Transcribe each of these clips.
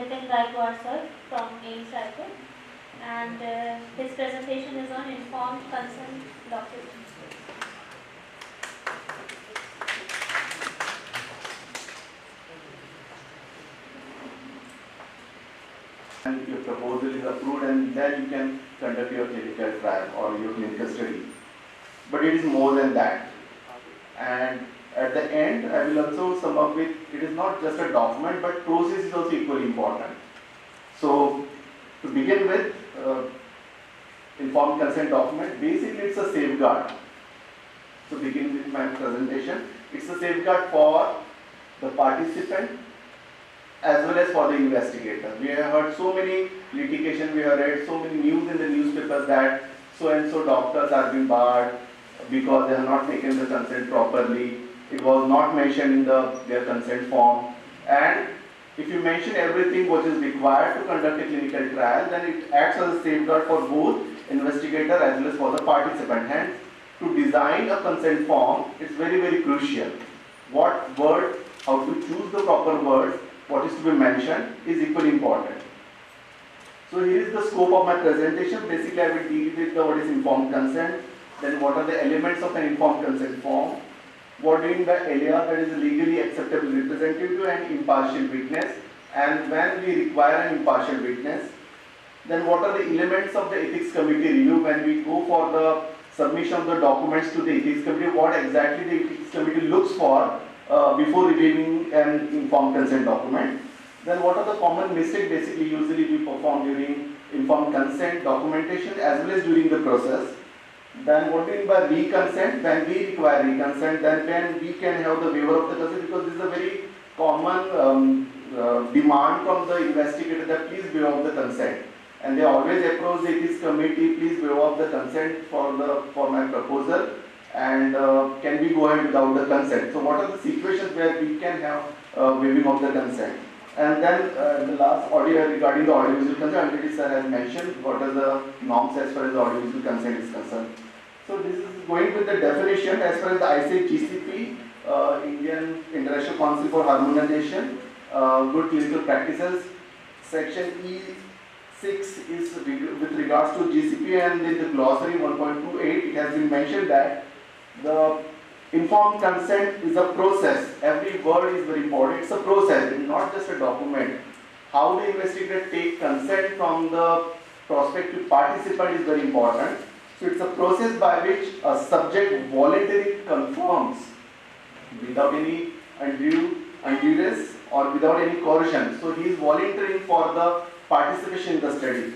Nitin Gaikwad sir from AIMS Raipur, and his presentation is on informed consent documents. And your proposal is approved, and then you can conduct your clinical trial or your clinical study. But it is more than that. And at the end, I will also sum up with, it is not just a document, but process is also equally important. So, to begin with, informed consent document, basically it's a safeguard. So, begin with my presentation. It's a safeguard for the participant as well as for the investigator. We have heard so many litigation, we have read so many news in the newspapers that so and so doctors are being barred because they have not taken the consent properly. It was not mentioned in their consent form. And if you mention everything what is required to conduct a clinical trial, then it acts as a safeguard for both investigator as well as for the participant. Hence, to design a consent form, it's very, very crucial. What word, how to choose the proper words, what is to be mentioned is equally important. So here is the scope of my presentation. Basically, I will deal with what is informed consent, then what are the elements of an informed consent form, what in the area that is legally acceptable representative and impartial witness, and when we require an impartial witness, then what are the elements of the ethics committee review when we go for the submission of the documents to the ethics committee, what exactly the ethics committee looks for before reviewing an informed consent document. Then what are the common mistakes basically usually we perform during informed consent documentation as well as during the process. Then what do you mean by re-consent? When we require re-consent, then when we can have the waiver of the consent, because this is a very common demand from the investigator that please waive of the consent. And they always approach the ethics committee, please waive of the consent for my proposal, and can we go ahead without the consent? So what are the situations where we can have waiving of the consent? And then the last audio regarding the audiovisual consent, already sir has mentioned what are the norms as far as the audiovisual consent is concerned. So this is going with the definition as far as the ICGCP, Indian International Council for Harmonization, Good Clinical Practices, section E6 is with regards to GCP, and in the glossary 1.28 it has been mentioned that the informed consent is a process. Every word is very important. It's a process, it's not just a document. How the investigator take consent from the prospective participant is very important. So it's a process by which a subject voluntarily confirms without any unduress or without any coercion. So he is volunteering for the participation in the study.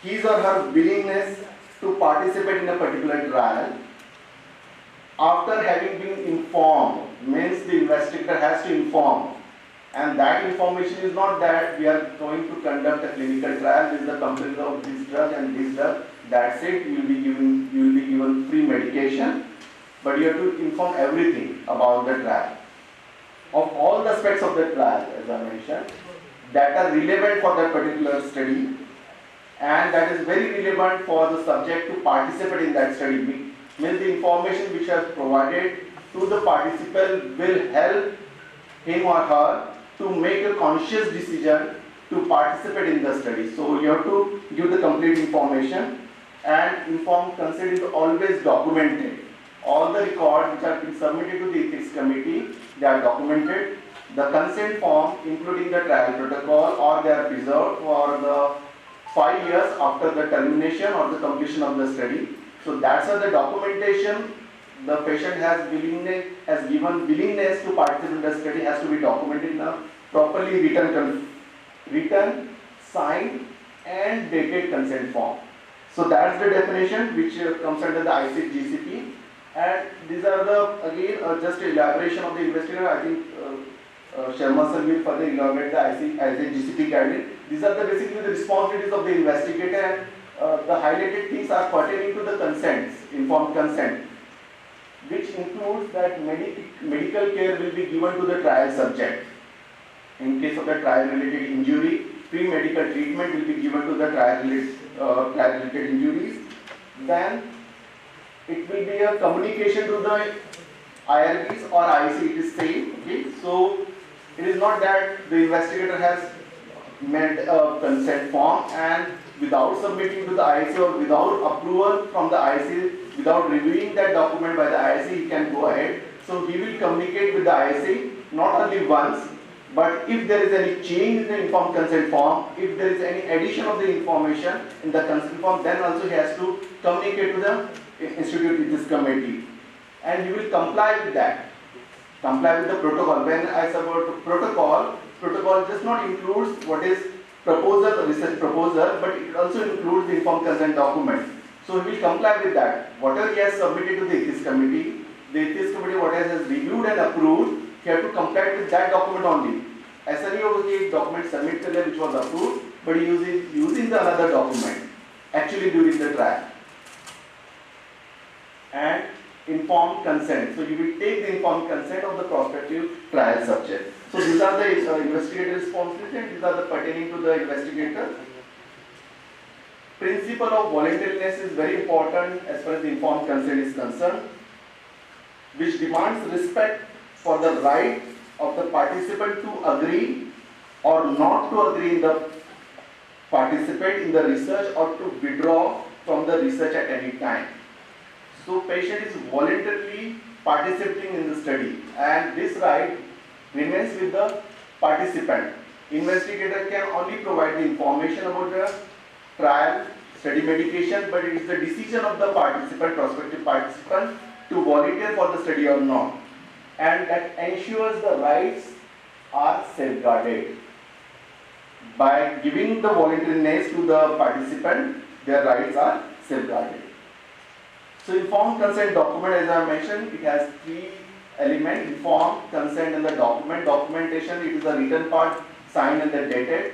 His or her willingness to participate in a particular trial after having been informed, means the investigator has to inform, and that information is not that we are going to conduct a clinical trial, this is the component of this drug and this drug, that's it, you will be given free medication, but you have to inform everything about the trial, of all the aspects of the trial, as I mentioned, that are relevant for that particular study, and that is very relevant for the subject to participate in that study. Means the information which is provided to the participant will help him or her to make a conscious decision to participate in the study. So you have to give the complete information, and informed consent is always documented. All the records which have been submitted to the ethics committee, they are documented. The consent form, including the trial protocol, or they are preserved for the 5 years after the termination or the completion of the study. So that's why the documentation, the patient has given willingness to participate in the study has to be documented in a properly written, signed and dated consent form. So that's the definition which comes under the ICGCP, and these are the again just elaboration of the investigator. I think Sharma sir will further elaborate the ICGCP guideline. These are basically the responsibilities of the investigator, and the highlighted things are pertaining to the consents, informed consent, which includes that medical care will be given to the trial subject. In case of the trial-related injury, pre-medical treatment will be given to the trial-related injuries. Then it will be a communication to the IRBs or IC, it is same. Okay, so it is not that the investigator has made a consent form, and without submitting to the IC or without approval from the IC, without reviewing that document by the IC, he can go ahead. So he will communicate with the IC not only once, but if there is any change in the informed consent form, if there is any addition of the information in the consent form, then also he has to communicate to the Institute Ethics Committee, and he will comply with that. Comply with the protocol. When I say about protocol, protocol just not includes what is proposal, research proposal, but it also includes the informed consent document. So he will comply with that. Whatever he has submitted to the Ethics Committee, the Ethics Committee whatever has reviewed and approved, he has to comply with that document only. ऐसा नहीं होगा कि एक document submit कर लिया which was approved, but he using the another document actually during the trial. And informed consent. So you will take the informed consent of the prospective trial subject. So these are the investigator responsibilities, and these are the pertaining to the investigator. Principle of voluntariness is very important as far as the informed consent is concerned, which demands respect for the right of the participant to agree or not to agree in the participate in the research or to withdraw from the research at any time. So patient is voluntarily participating in the study, and this right remains with the participant. Investigator can only provide the information about the trial, study medication, but it is the decision of the participant, prospective participant, to volunteer for the study or not, and that ensures the rights are safeguarded. By giving the voluntariness to the participant, their rights are safeguarded. So informed consent document, as I mentioned, it has three elements: informed consent and the document. Documentation, it is a written part, signed and then dated.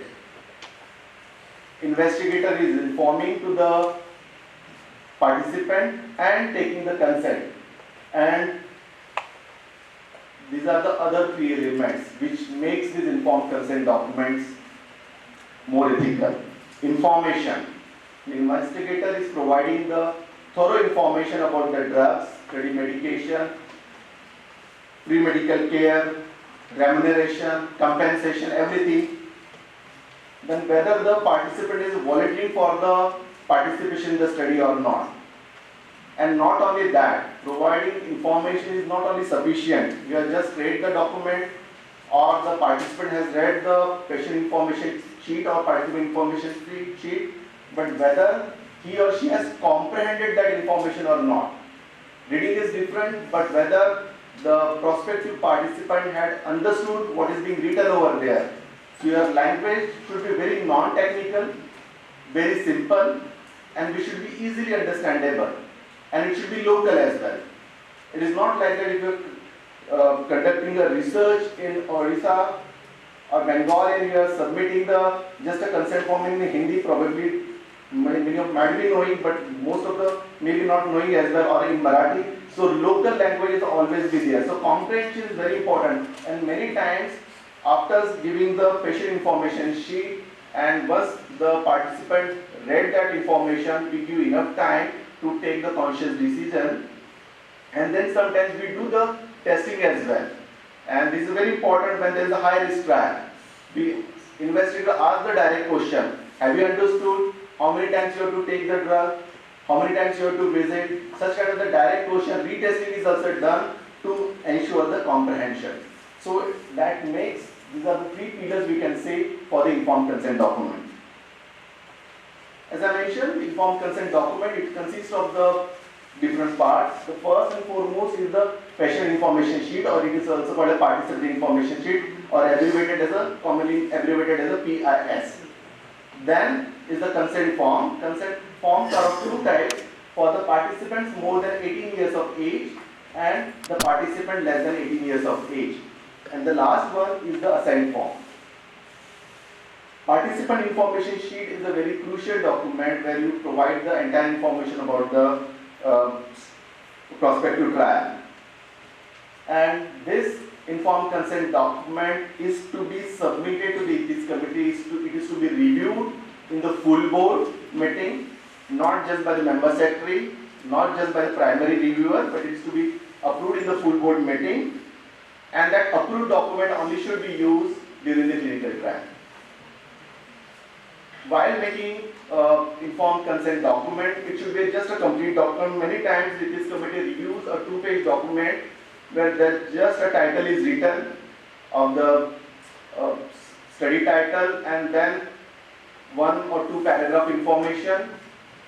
Investigator is informing to the participant and taking the consent. And these are the other three elements which makes these informed consent documents more ethical. Information. The investigator is providing the thorough information about the drugs, study medication, pre-medical care, remuneration, compensation, everything. Then whether the participant is volunteering for the participation in the study or not. And not only that, providing information is not only sufficient. You have just read the document, or the participant has read the patient information sheet or participant information sheet, but whether he or she has comprehended that information or not. Reading is different, but whether the prospective participant had understood what is being written over there. So your language should be very non-technical, very simple, and we should be easily understandable. And it should be local as well. It is not like that if you are conducting a research in Orissa or Bengal and you are submitting just a consent form in Hindi, probably many of might be knowing, but most of the maybe not knowing as well, or in Marathi. So local language is always be there. So comprehension is very important. And many times after giving the patient information sheet, and once the participant read that information, we give enough time to take the conscious decision. And then sometimes we do the testing as well. And this is very important when there is a high risk trial. The investigator asks the direct question: have you understood? How many times you have to take the drug? How many times you have to visit? Such kind of the direct question. Retesting is also done to ensure the comprehension. So that makes, these are the three pillars we can say for the informed consent document. As I mentioned, informed consent document, it consists of the different parts. The first and foremost is the patient information sheet, or it is also called a participant information sheet, or commonly abbreviated as a PIS. Then is the consent form. Consent forms are of two types: for the participants more than 18 years of age and the participant less than 18 years of age. And the last one is the assent form. Participant information sheet is a very crucial document where you provide the entire information about the prospective trial. And this informed consent document is to be submitted to the ethics committee. It is to be reviewed in the full board meeting, not just by the member secretary, not just by the primary reviewer, but it is to be approved in the full board meeting. And that approved document only should be used during the clinical trial. while making informed consent document, it should be just a complete document. Many times this committee reviews a 2-page document where just a title is written of the study title and then 1 or 2 paragraph information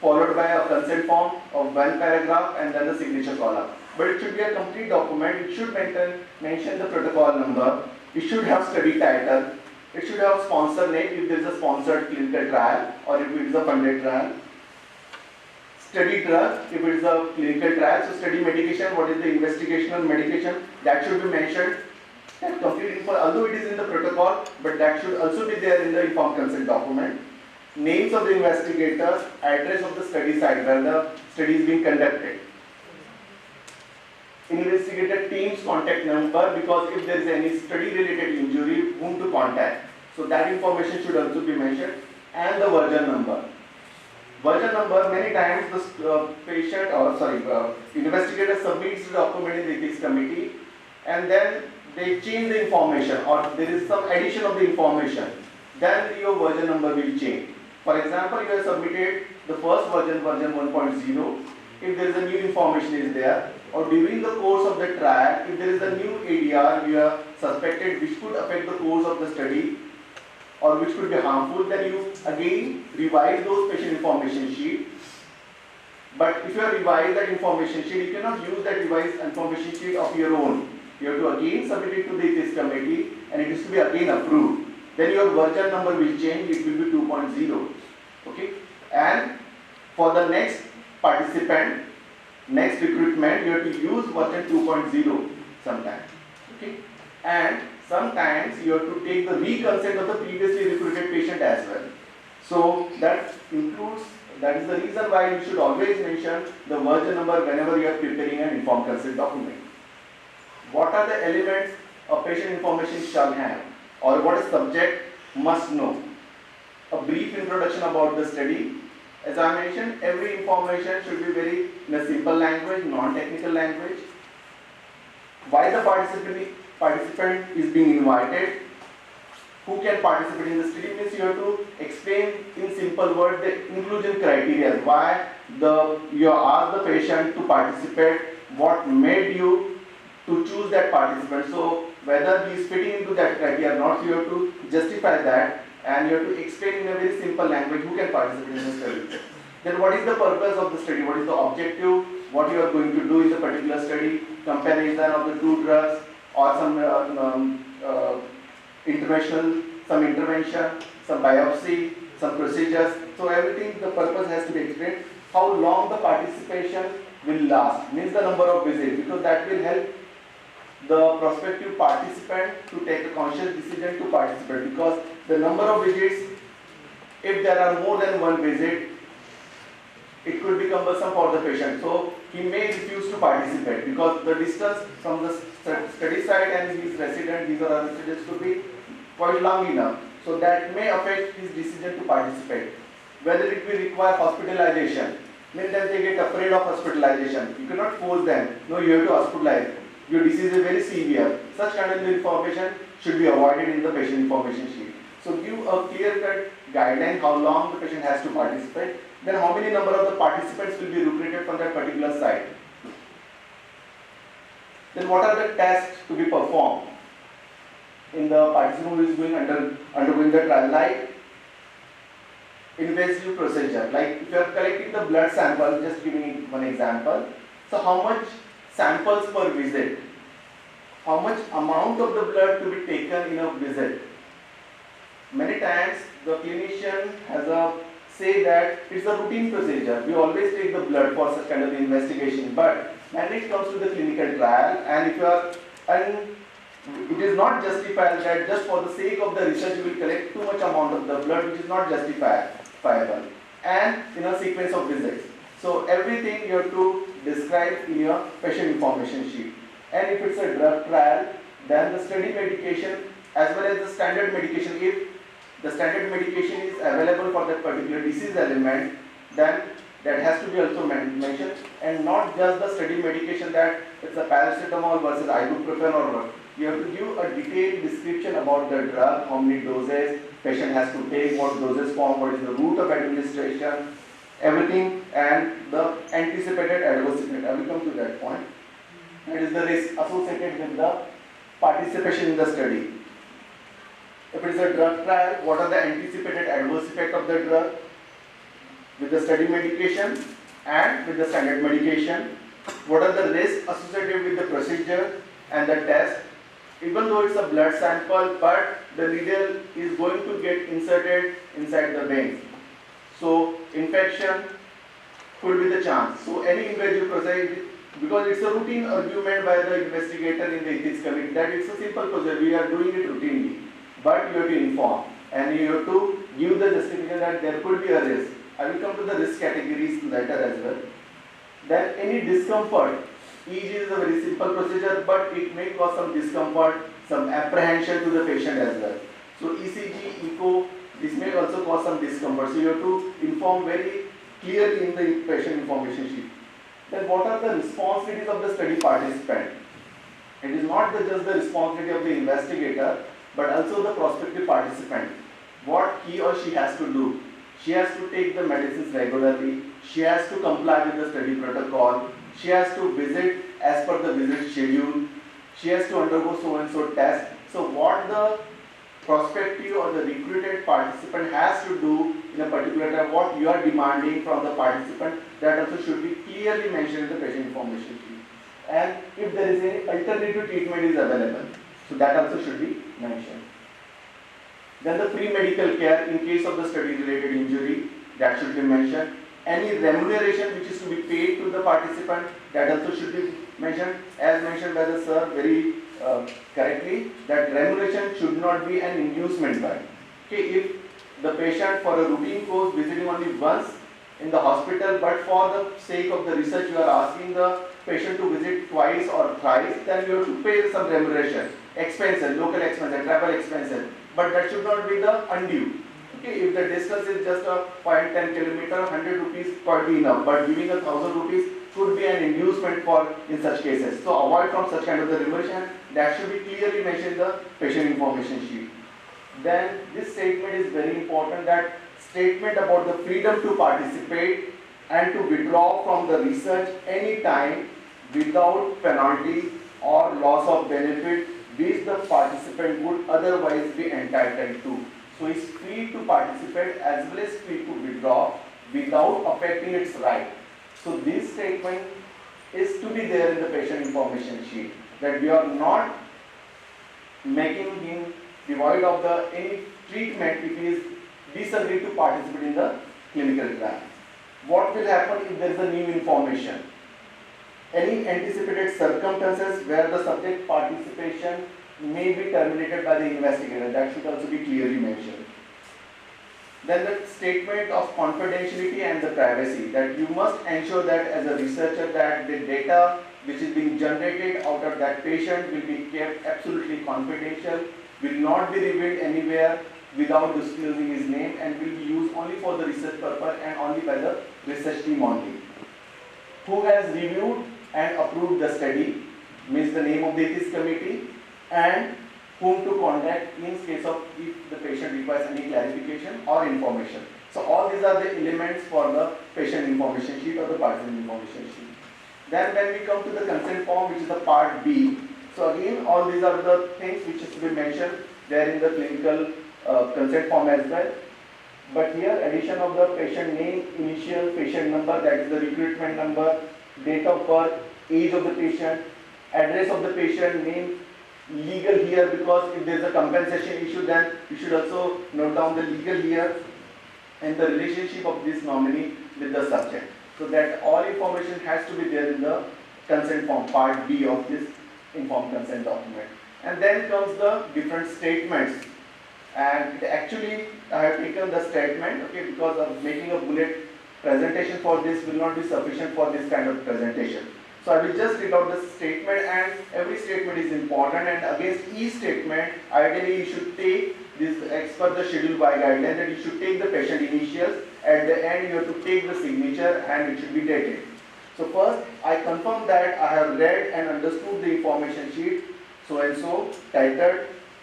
followed by a consent form of 1 paragraph and then the signature column. But it should be a complete document. It should mention the protocol number. It should have study title. It should have sponsor name if there is a sponsored clinical trial or if it is a funded trial. Study drug if it is a clinical trial. So study medication, what is the investigational medication, that should be mentioned. That complete info, although it is in the protocol, but that should also be there in the informed consent document. Names of the investigators, address of the study site where the study is being conducted. Investigator team's contact number, because if there is any study related injury, whom to contact. So that information should also be mentioned, and the version number. Version number, many times the investigator submits the document in the ethics committee and then they change the information or there is some addition of the information. Then your version number will change. For example, you have submitted the first version 1.0. If there is a new information is there, or during the course of the trial, if there is a new ADR you have suspected which could affect the course of the study or which could be harmful, then you again revise those patient information sheet. But if you have revised that information sheet, you cannot use that revised information sheet of your own. You have to again submit it to the ethics committee and it is to be again approved. Then your version number will change, it will be 2.0. Okay? And for the next participant, next recruitment, you have to use version 2.0 sometimes. Okay? And sometimes you have to take the re-consent of the previously recruited patient as well. So that includes, that is the reason why you should always mention the version number whenever you are preparing an informed consent document. What are the elements a patient information shall have, or what a subject must know? A brief introduction about the study. As I mentioned, every information should be very in a simple language, non-technical language. Why the participant is being invited, who can participate in the study, means you have to explain in simple words the inclusion criteria, why you ask the patient to participate, what made you to choose that participant. So whether he is fitting into that criteria or not, you have to justify that and you have to explain in a very simple language who can participate in the study. Then what is the purpose of the study, what is the objective, what you are going to do in the particular study, comparison of the 2 drugs or some intervention, some biopsy, some procedures. So everything, the purpose has to be explained. How long the participation will last, means the number of visits, because that will help the prospective participant to take a conscious decision to participate, because the number of visits, if there are more than 1 visit, it could be cumbersome for the patient. So he may refuse to participate because the distance from the study site and his resident, these are other residents, could be quite long enough. So that may affect his decision to participate. Whether it will require hospitalization, means that they get afraid of hospitalization. You cannot force them, no, you have to hospitalize. Your disease is very severe. Such kind of information should be avoided in the patient information sheet. So give a clear-cut guideline how long the patient has to participate, then how many number of the participants will be recruited from that particular site. Then what are the tests to be performed in the participant who is undergoing the trial, like invasive procedure. Like if you are collecting the blood sample, just giving one example. So how much samples per visit? How much amount of the blood to be taken in a visit? Many times the clinician has a say that it's a routine procedure. We always take the blood for such kind of investigation. But when it comes to the clinical trial, and if you are, and it is not justified that just for the sake of the research you will collect too much amount of the blood, which is not justifiable, and in a sequence of visits. So everything you have to describe in your patient information sheet. And if it's a drug trial, then the study medication as well as the standard medication, if the standard medication is available for that particular disease element, then that has to be also mentioned, and not just the study medication that it's a paracetamol versus ibuprofen or what. You have to give a detailed description about the drug, how many doses, patient has to take, what dosage form, what is the route of administration, everything, and the anticipated adverse effect. I will come to that point. That is the risk associated with the participation in the study. If it is a drug trial, what are the anticipated adverse effect of the drug with the study medication and with the standard medication? What are the risks associated with the procedure and the test? Even though it's a blood sample, but the needle is going to get inserted inside the veins. So infection could be the chance. So any invasive procedure, because it's a routine argument by the investigator in the ethics committee that it's a simple procedure, we are doing it routinely. But you have to inform and you have to give the justification that there could be a risk. I will come to the risk categories later as well. Then any discomfort. EEG is a very simple procedure, but it may cause some discomfort, some apprehension to the patient as well. So ECG, echo, this may also cause some discomfort. So you have to inform very clearly in the patient information sheet. Then what are the responsibilities of the study participant? It is not just the responsibility of the investigator, but also the prospective participant. What he or she has to do. She has to take the medicines regularly. She has to comply with the study protocol. She has to visit as per the visit schedule. She has to undergo so and so test. So what the prospective or the recruited participant has to do in a particular time, what you are demanding from the participant, that also should be clearly mentioned in the patient information sheet. And if there is any alternative treatment is available, so that also should be mentioned. Then the pre-medical care in case of the study related injury, that should be mentioned. Any remuneration which is to be paid to the participant, that also should be mentioned, as mentioned by the sir very correctly, that remuneration should not be an inducement by. Okay, if the patient for a routine course visiting only once in the hospital, but for the sake of the research you are asking the patient to visit twice or thrice, then you have to pay some remuneration, expenses, local expenses, travel expenses, but that should not be the undue. Okay, if the distance is just a 0.10 kilometer, 100 rupees could be enough, but giving 1,000 rupees could be an inducement for in such cases. So avoid from such kind of the remuneration. That should be clearly mentioned in the patient information sheet. Then this statement is very important, that statement about the freedom to participate and to withdraw from the research anytime without penalty or loss of benefit which the participant would otherwise be entitled to. So is free to participate as well as free to withdraw without affecting its right. So this statement is to be there in the patient information sheet, that we are not making him devoid of the any treatment if he is disagreed to participate in the clinical trial. What will happen if there is a new information? Any anticipated circumstances where the subject participation may be terminated by the investigator, that should also be clearly mentioned. Then the statement of confidentiality and the privacy, that you must ensure that as a researcher that the data which is being generated out of that patient will be kept absolutely confidential, will not be revealed anywhere without disclosing his name, and will be used only for the research purpose and only by the research team only. Who has reviewed and approved the study, means the name of the ethics committee, and whom to contact in case of if the patient requires any clarification or information. So all these are the elements for the patient information sheet or the participant information sheet. Then when we come to the consent form, which is the part B, so again all these are the things which is to be mentioned there in the clinical consent form as well. But here addition of the patient name, initial, patient number, that is the recruitment number, date of birth, age of the patient, address of the patient, name, legal here, because if there is a compensation issue then you should also note down the legal here, and the relationship of this nominee with the subject. So that all information has to be there in the consent form, part B of this informed consent document. And then comes the different statements. And actually I have taken the statement, okay, because of making a bullet presentation for this will not be sufficient for this kind of presentation. So I will just read out the statement, and every statement is important, and against each statement ideally you should take this as per the schedule by guideline, that you should take the patient initials, at the end you have to take the signature and it should be dated. So first I confirm that I have read and understood the information sheet so and so titled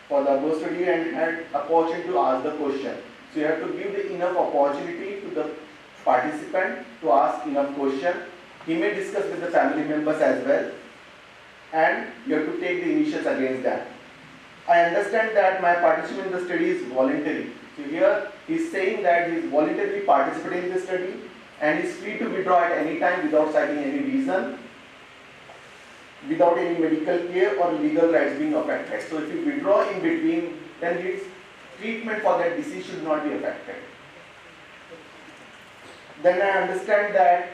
for the above study and had opportunity to ask the question. So you have to give the enough opportunity to the participant to ask enough question. He may discuss with the family members as well, and you have to take the initials against that. I understand that my participation in the study is voluntary. So here he is saying that he is voluntarily participating in the study and is free to withdraw at any time without citing any reason, without any medical care or legal rights being affected. So if you withdraw in between, then his treatment for that disease should not be affected. Then I understand that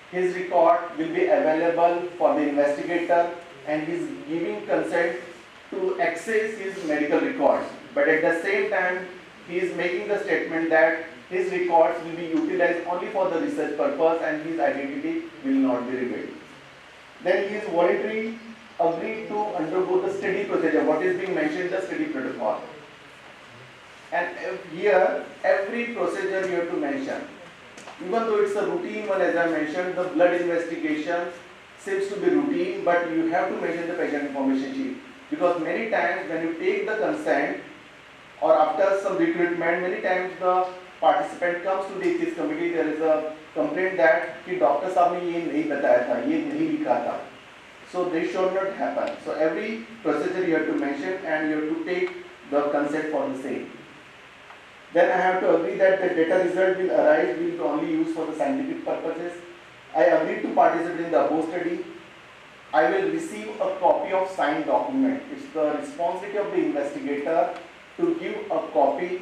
his record will be available for the investigator and he is giving consent to access his medical records. But at the same time, he is making the statement that his records will be utilized only for the research purpose and his identity will not be revealed. Then he is voluntarily agreed to undergo the study procedure, what is being mentioned in the study protocol. And here, every procedure you have to mention. Even though it's a routine one, as I mentioned, the blood investigation seems to be routine, but you have to mention the patient information sheet. Because many times when you take the consent or after some recruitment, many times the participant comes to the ethics committee, there is a complaint that कि doctor साहब ने ये नहीं बताया था, ये नहीं लिखा था. So this should not happen. So every procedure you have to mention and you have to take the consent for the same. Then I have to agree that the data result will arise will be only used for the scientific purposes. I agree to participate in the above study. I will receive a copy of signed document. It's the responsibility of the investigator to give a copy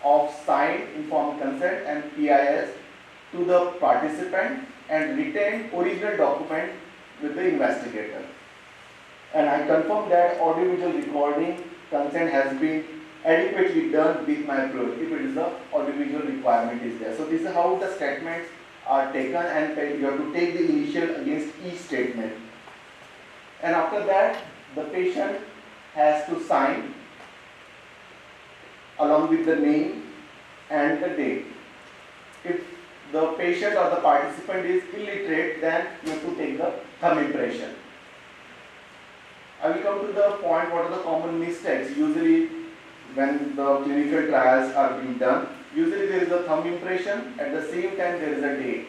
of signed informed consent and PIS to the participant and retain original document with the investigator. And I confirm that audiovisual recording consent has been adequately done with my approach if it is the audiovisual requirement is there. So this is how the statements are taken and you have to take the initial against each statement. And after that, the patient has to sign along with the name and the date. If the patient or the participant is illiterate, then you have to take the thumb impression. I will come to the point what are the common mistakes. Usually when the clinical trials are being done, usually there is a thumb impression, at the same time there is a date.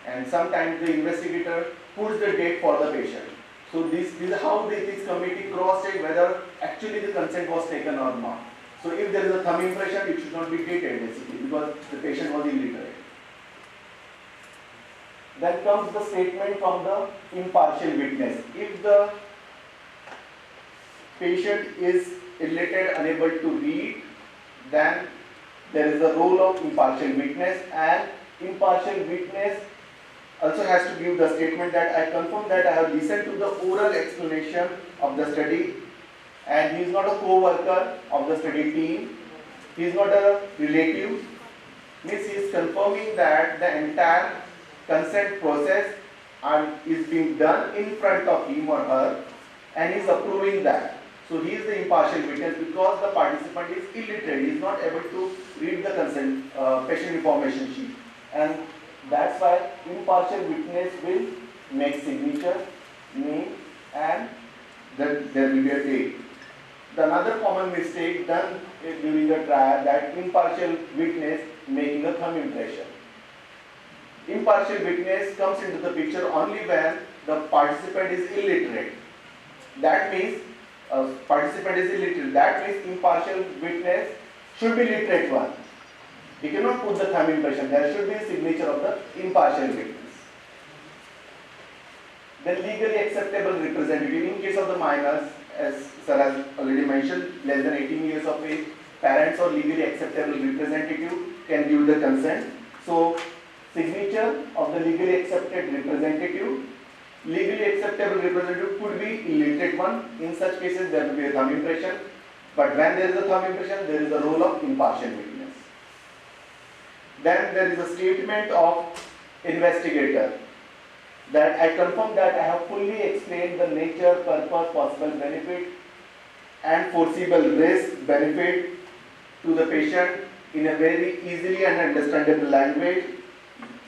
And sometimes the investigator puts the date for the patient. So this is how the ethics committee cross-check whether actually the consent was taken or not. So if there is a thumb impression, it should not be dated basically because the patient was illiterate. Then comes the statement from the impartial witness. If the patient is illiterate, unable to read, then there is a role of impartial witness, and impartial witness also has to give the statement that I confirm that I have listened to the oral explanation of the study and he is not a co-worker of the study team, he is not a relative, means he is confirming that the entire consent process is being done in front of him or her and he is approving that. So he is the impartial witness because the participant is illiterate, he is not able to read the consent patient information sheet, and that's why impartial witness will make signature, name, and then there will be a date. The another common mistake done during the trial that impartial witness making a thumb impression. Impartial witness comes into the picture only when the participant is illiterate. That means participant is illiterate. That means impartial witness should be literate one. He cannot put the thumb impression. There should be a signature of the impartial witness. Then legally acceptable representative. In case of the minors, as sir has already mentioned, less than 18 years of age, parents or legally acceptable representative can give the consent. So signature of the legally accepted representative. Legally acceptable representative could be illiterate one. In such cases, there will be a thumb impression. But when there is a thumb impression, there is a role of impartial witness. Then there is a statement of investigator that I confirm that I have fully explained the nature, purpose, possible benefit and foreseeable risk, benefit to the patient in a very easily and understandable language.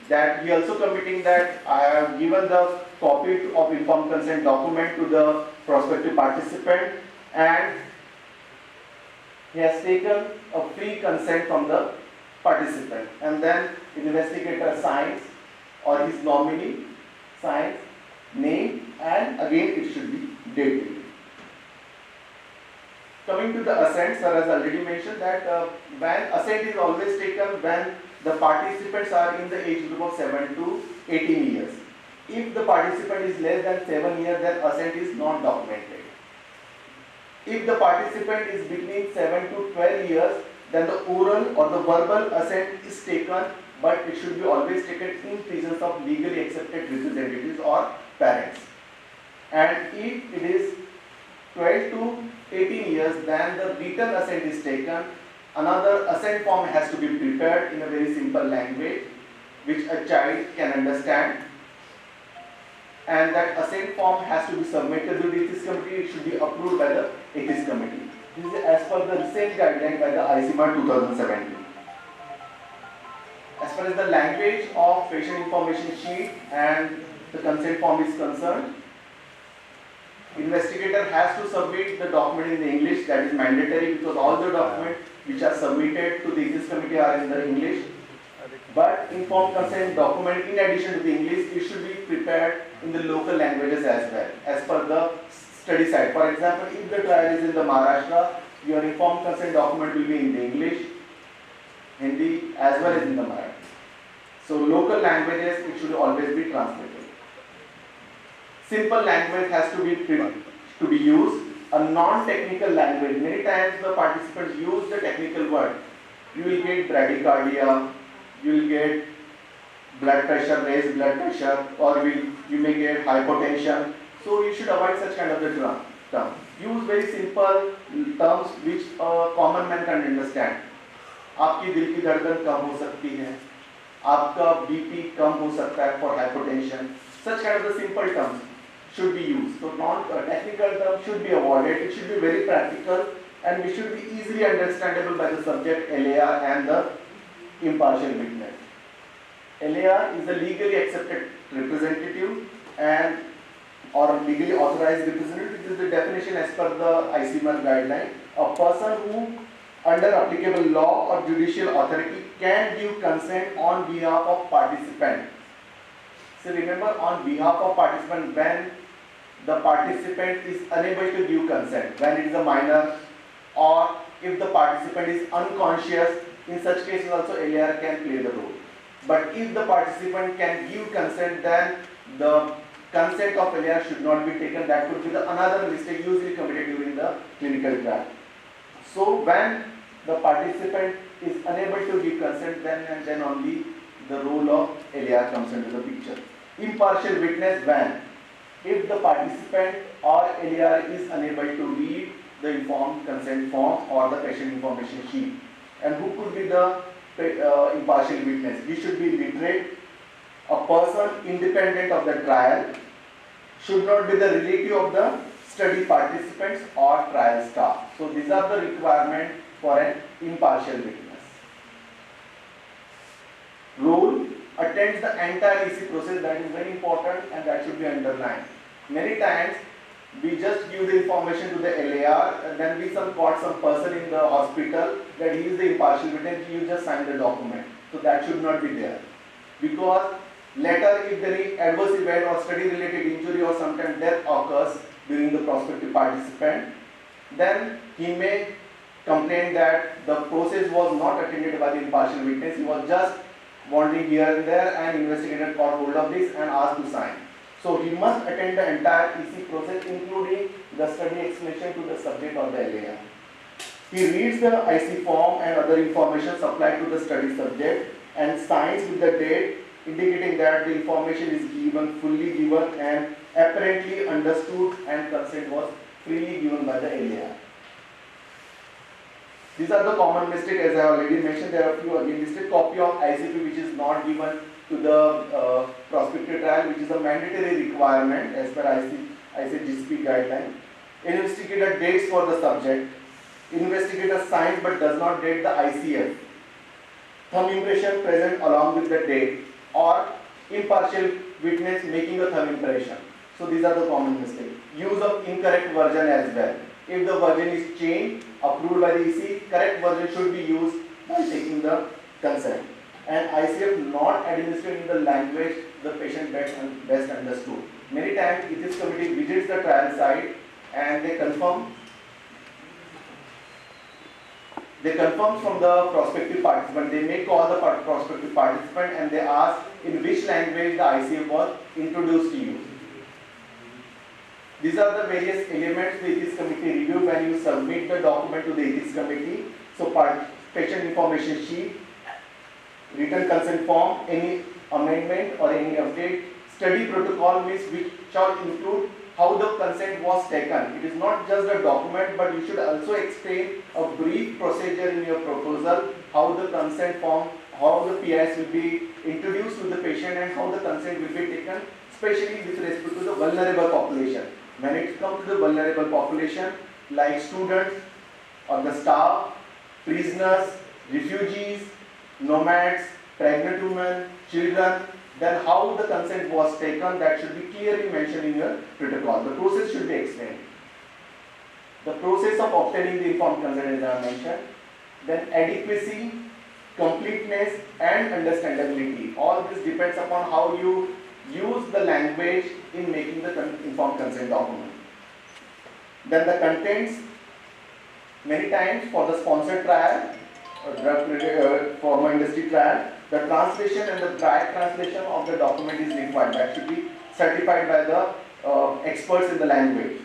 That he also committing that I have given the copy of informed consent document to the prospective participant and He has taken a free consent from the participant, and then investigator signs, or his nominee signs, name, and again it should be dated. Coming to the assent, sir has already mentioned that when assent is always taken when the participants are in the age group of 7 to 18 years. If the participant is less than 7 years, then assent is not documented. If the participant is between 7 to 12 years, then the oral or the verbal assent is taken, but it should be always taken in presence of legally accepted representatives or parents. And if it is 12 to 18 years, then the written assent is taken. Another assent form has to be prepared in a very simple language which a child can understand, and that assent form has to be submitted to the ethics committee. It should be approved by the ethics committee. This is as per the recent guideline by the ICMR 2017. As far as the language of patient information sheet and the consent form is concerned, investigator has to submit the document in the English. That is mandatory, because all the documents which are submitted to the ethics committee are in the English. But informed consent document, in addition to the English, it should be prepared in the local languages as well, as per the study site. For example, if the trial is in the Maharashtra, your informed consent document will be in the English, Hindi, as well as in the Marathi. So local languages, it should always be translated. Simple language has to be used. A non-technical language, many times the participants use the technical word. You will get bradycardia, you will get blood pressure, raised blood pressure, or you may get hypotension. So you should avoid such kind of the term. Use very simple terms which a common man can understand. आपकी दिल की धड़कन कम हो सकती है, आपका BP कम हो सकता है for hypertension. Such kind of the simple terms should be used. So non-technical terms should be avoided. It should be very practical, and we should be easily understandable by the subject, LAR, and the impartial witness. LAR is a legally accepted representative and or legally authorized representative. This is the definition as per the ICMR guideline. A person who, under applicable law or judicial authority, can give consent on behalf of participant. So remember, on behalf of participant, when the participant is unable to give consent, when it is a minor, or if the participant is unconscious, in such cases also LAR can play the role. But if the participant can give consent, then the consent of LAR should not be taken. That could be another mistake usually committed during the clinical trial. So when the participant is unable to give consent, then only the role of LAR comes into the picture. Impartial witness, when if the participant or LAR is unable to read the informed consent form or the patient information sheet. And who could be the impartial witness? He should be literate, a person independent of the trial, should not be the relative of the study participants or trial staff. So these are the requirements for an impartial witness. Rule: attends the entire EC process. That is very important, and that should be underlined. Many times we just give the information to the LAR, and then we got some person in the hospital that he is the impartial witness, you just sign the document. So that should not be there. Because later, if there is adverse event or study related injury or sometimes death occurs during the prospective participant, then he may complain that the process was not attended by the impartial witness. He was just wandering here and there, and investigator caught hold of this and asked to sign. So he must attend the entire EC process, including the study explanation to the subject or the LAR. He reads the IC form and other information supplied to the study subject and signs with the date, indicating that the information is given, fully given, and apparently understood, and consent was freely given by the LAR. These are the common mistakes, as I already mentioned. There are a few again listed. Copy of ICP which is not given to the prospective trial, which is a mandatory requirement as per ICGCP guideline. Investigator dates for the subject. Investigator signs but does not date the ICF. Thumb impression present along with the date, or impartial witness making a thumb impression. So these are the common mistakes. Use of incorrect version as well. If the version is changed, approved by the EC, correct version should be used by taking the consent. And ICF not administered in the language the patient best understood. Many times ethics committee visits the trial site and they confirm from the prospective participant. They may call the prospective participant and they ask in which language the ICF was introduced to you. These are the various elements the ethics committee review when you submit the document to the ethics committee. So patient information sheet, written consent form, any amendment or any update, study protocol which shall include how the consent was taken. It is not just a document, but you should also explain a brief procedure in your proposal, how the consent form, how the PIs will be introduced to the patient and how the consent will be taken, especially with respect to the vulnerable population. When it comes to the vulnerable population, like students or the staff, prisoners, refugees, nomads, pregnant women, children, then how the consent was taken, that should be clearly mentioned in your protocol. The process should be explained. The process of obtaining the informed consent, as I mentioned, then adequacy, completeness and understandability. All this depends upon how you use the language in making the informed consent document. Then the contents, many times for the sponsored trial, drug pharma industry trial, the translation and the direct translation of the document is required. That should be certified by the experts in the language.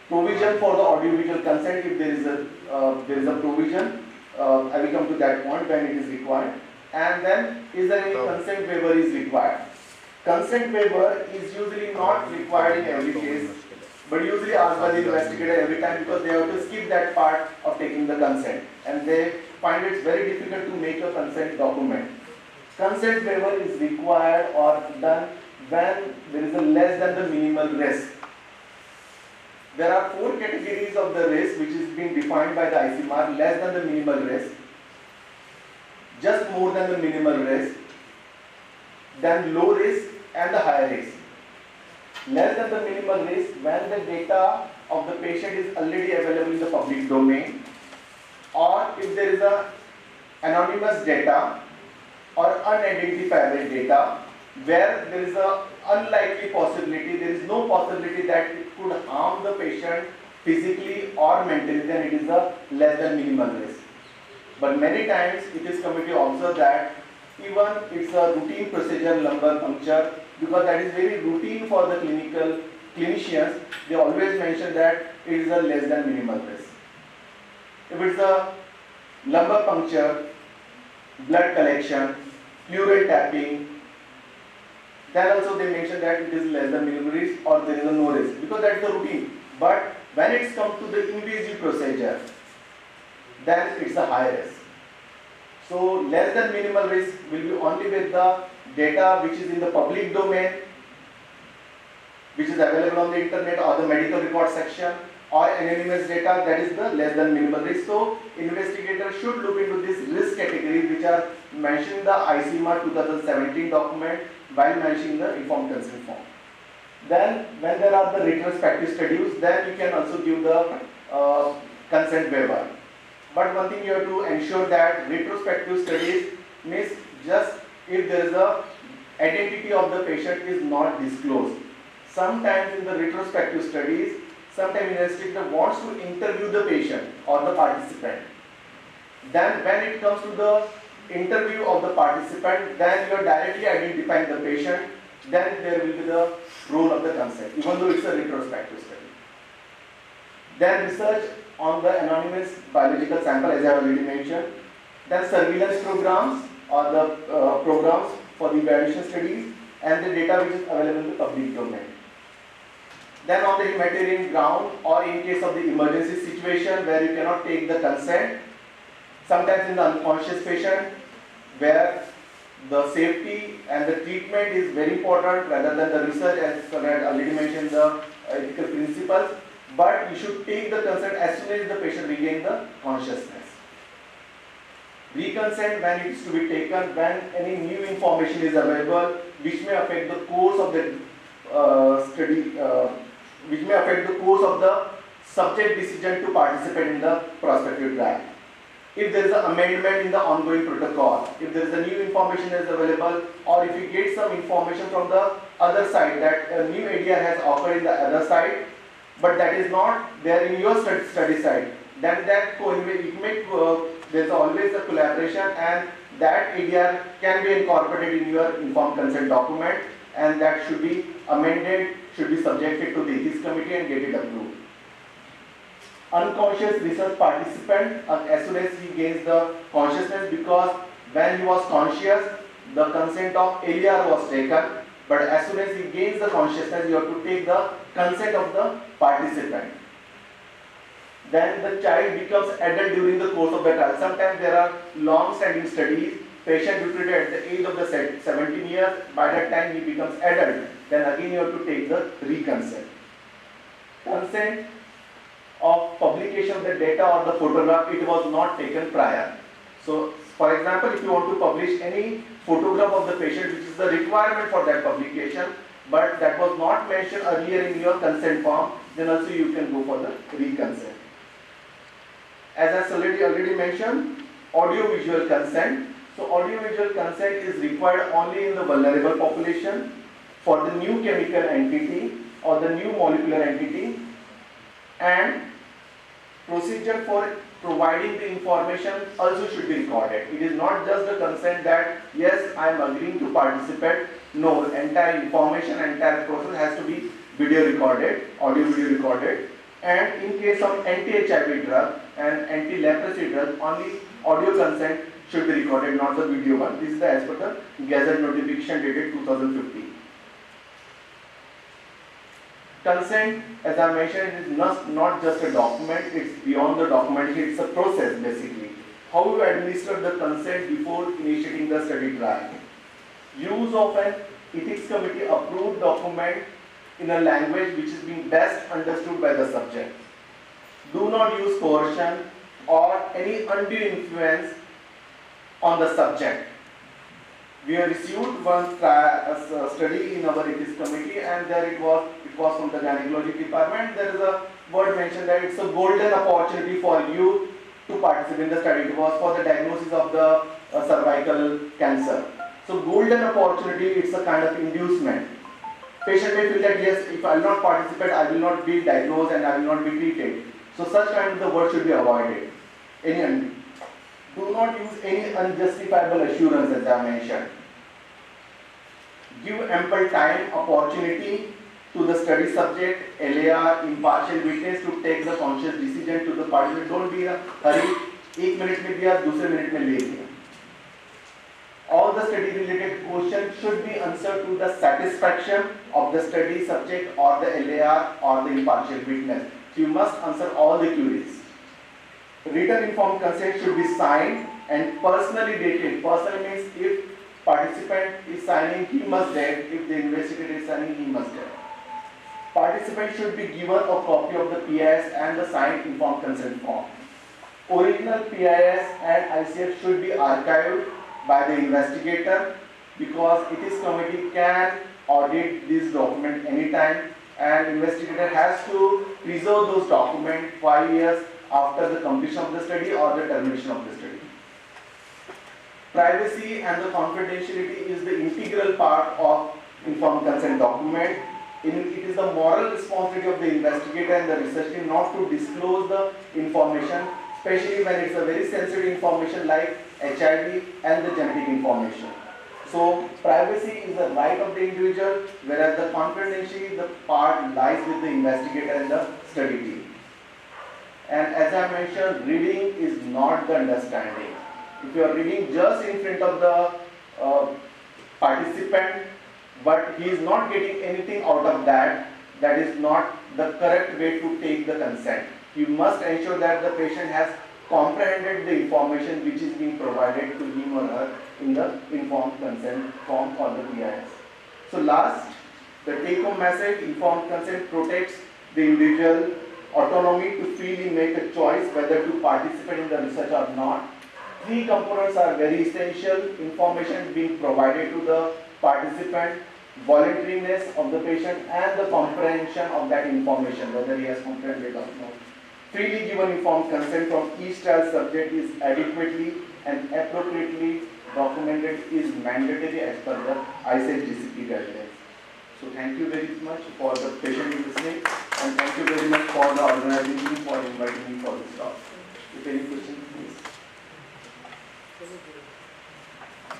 Provision for the audiovisual consent, if there is a provision, I will come to that point when it is required. And then, is there any consent waiver is required? Consent waiver is usually not required in every case, but usually asked by the investigator every time because they have to skip that part of taking the consent and they find it very difficult to make a consent document. Consent waiver is required or done when there is a less than the minimal risk. There are 4 categories of the risk which is being defined by the ICMR: less than the minimal risk, just more than the minimal risk, then low risk and the high risk. Less than the minimal risk when the data of the patient is already available in the public domain, or if there is a anonymous data or unidentifiable data where there is a unlikely possibility, there is no possibility that it could harm the patient physically or mentally, then it is a less than minimal risk. But many times it is committee observe that even it's a routine procedure, lumbar puncture, because that is very routine for the clinicians, they always mention that it is a less than minimal risk. If it's a lumbar puncture, blood collection, pleural tapping, then also they mention that it is less than minimal risk or there is a no risk, because that is the routine. But when it comes to the invasive procedure, then it's a high risk. So less than minimal risk will be only with the data which is in the public domain, which is available on the internet or the medical record section, or anonymous data, that is the less than minimal risk. So investigators should look into these risk categories which are mentioned in the ICMR 2017 document while mentioning the informed consent form. Then when there are the retrospective studies, then you can also give the consent waiver. But one thing you have to ensure that retrospective studies means just if there is a identity of the patient is not disclosed. Sometimes in the retrospective studies, sometimes investigator wants to interview the patient or the participant. Then when it comes to the interview of the participant, then you are directly identifying the patient, then there will be the role of the consent, even though it's a retrospective study. Then research on the anonymous biological sample, as I have already mentioned. Then surveillance programs or the programs for the evaluation studies and the data which is available in the public domain. Then on the humanitarian ground or in case of the emergency situation where you cannot take the consent, sometimes in the unconscious patient where the safety and the treatment is very important rather than the research, as I had already mentioned the ethical principles, but you should take the consent as soon as the patient regains the consciousness. Reconsent when it is to be taken when any new information is available which may affect the course of the study, which may affect the course of the subject decision to participate in the prospective trial. If there is an amendment in the ongoing protocol, if there is a new information is available, or if you get some information from the other side that a new idea has occurred in the other side, but that is not there in your study side, then that there's always a collaboration, and that idea can be incorporated in your informed consent document, and that should be amended, should be subjected to the ethics committee and get it approved. Unconscious research participant, as soon as he gains the consciousness, because when he was conscious, the consent of LER was taken, but as soon as he gains the consciousness, you have to take the consent of the participant. Then the child becomes adult during the course of the trial. Sometimes there are long-standing studies, patient recruited at the age of the 17 years, by that time he becomes adult, then again you have to take the reconsent. Consent of publication of the data or the photograph, it was not taken prior. So, for example, if you want to publish any photograph of the patient, which is the requirement for that publication, but that was not mentioned earlier in your consent form, then also you can go for the reconsent. As I already mentioned, audio-visual consent. So, audio-visual consent is required only in the vulnerable population for the new chemical entity or the new molecular entity, and procedure for providing the information also should be recorded. It is not just the consent that yes, I am agreeing to participate. No, entire information, entire process has to be video recorded, audio video recorded. And in case of anti-HIV drug and anti-leprosy drug, only audio consent should be recorded, not the video one. This is as per the Gazette notification dated 2015. Consent, as I mentioned, is not just a document, it's beyond the document, it's a process basically. How you administer the consent before initiating the study trial. Use of an ethics committee approved document in a language which is being best understood by the subject. Do not use coercion or any undue influence on the subject. We have received one study in our ethics committee, and there it was from the gynecology department. There is a word mentioned that it's a golden opportunity for you to participate in the study. It was for the diagnosis of the cervical cancer. So golden opportunity, it's a kind of inducement. Patient may feel that yes, if I will not participate, I will not be diagnosed and I will not be treated. So such kind of the word should be avoided. Do not use any unjustifiable assurance, as I mentioned. Give ample time, opportunity to the study subject, LAR, impartial witness to take the conscious decision to the participant. Don't be in a hurry. 1 minute में दिया, दूसरे minute में ले लिया. All the study related questions should be answered to the satisfaction of the study subject or the LAR or the impartial witness. So you must answer all the queries. Written informed consent should be signed and personally dated. Personally means if participant is signing, he must date. If the investigator is signing, he must date. Participant should be given a copy of the PIS and the signed informed consent form. Original PIS and ICF should be archived by the investigator, because ethics committee can audit this document anytime, and investigator has to preserve those documents 5 years after the completion of the study or the termination of the study. Privacy and the confidentiality is the integral part of informed consent document. It is the moral responsibility of the investigator and the research team not to disclose the information, especially when it's a very sensitive information like HIV and the genetic information. So privacy is the right of the individual, whereas the confidentiality, the part lies with the investigator and the study team. And as I mentioned, reading is not the understanding. If you are reading just in front of the participant, but he is not getting anything out of that, that is not the correct way to take the consent. You must ensure that the patient has comprehended the information which is being provided to him or her in the informed consent form or the PIS. So last, the take-home message: informed consent protects the individual autonomy to freely make a choice whether to participate in the research or not. 3 components are very essential: information being provided to the participant, voluntariness of the patient, and the comprehension of that information, whether he has comprehended or not. Freely given informed consent from each trial subject is adequately and appropriately documented is mandatory as per the ICET GCP guidelines. So thank you very much for the patient listening, and thank you very much for the organizing team for inviting me for this talk. If any questions